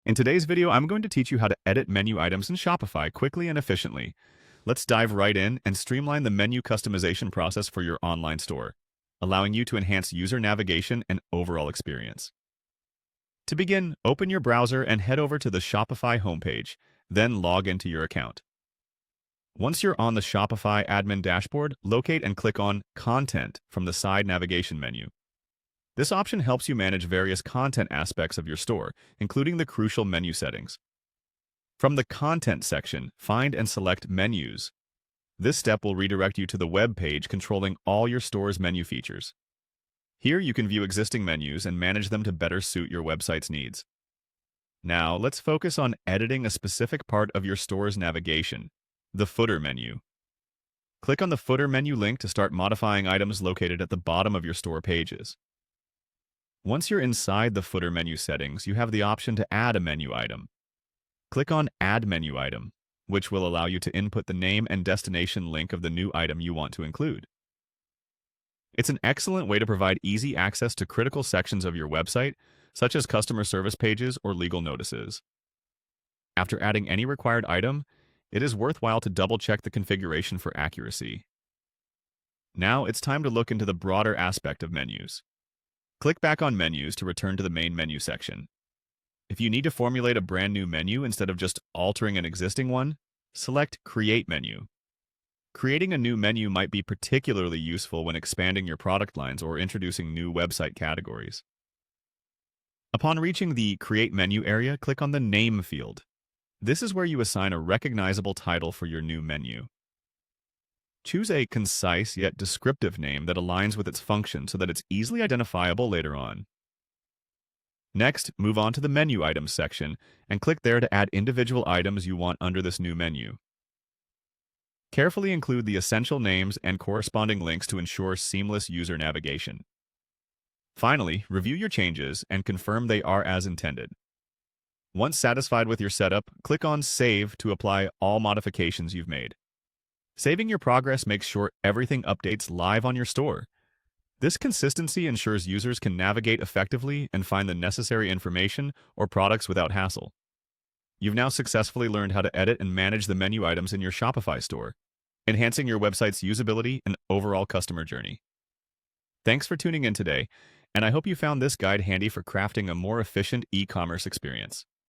In today's video, I'm going to teach you how to edit menu items in Shopify quickly and efficiently. Let's dive right in and streamline the menu customization process for your online store, allowing you to enhance user navigation and overall experience. To begin, open your browser and head over to the Shopify homepage, then log into your account. Once you're on the Shopify admin dashboard, locate and click on Content from the side navigation menu. This option helps you manage various content aspects of your store, including the crucial menu settings. From the Content section, find and select Menus. This step will redirect you to the web page controlling all your store's menu features. Here you can view existing menus and manage them to better suit your website's needs. Now, let's focus on editing a specific part of your store's navigation, the Footer menu. Click on the Footer menu link to start modifying items located at the bottom of your store pages. Once you're inside the Footer menu settings, you have the option to add a menu item. Click on Add Menu Item, which will allow you to input the name and destination link of the new item you want to include. It's an excellent way to provide easy access to critical sections of your website, such as customer service pages or legal notices. After adding any required item, it is worthwhile to double-check the configuration for accuracy. Now it's time to look into the broader aspect of menus. Click back on Menus to return to the main menu section. If you need to formulate a brand new menu instead of just altering an existing one, select Create Menu. Creating a new menu might be particularly useful when expanding your product lines or introducing new website categories. Upon reaching the Create Menu area, click on the Name field. This is where you assign a recognizable title for your new menu. Choose a concise yet descriptive name that aligns with its function so that it's easily identifiable later on. Next, move on to the Menu Items section and click there to add individual items you want under this new menu. Carefully include the essential names and corresponding links to ensure seamless user navigation. Finally, review your changes and confirm they are as intended. Once satisfied with your setup, click on Save to apply all modifications you've made. Saving your progress makes sure everything updates live on your store. This consistency ensures users can navigate effectively and find the necessary information or products without hassle. You've now successfully learned how to edit and manage the menu items in your Shopify store, enhancing your website's usability and overall customer journey. Thanks for tuning in today, and I hope you found this guide handy for crafting a more efficient e-commerce experience.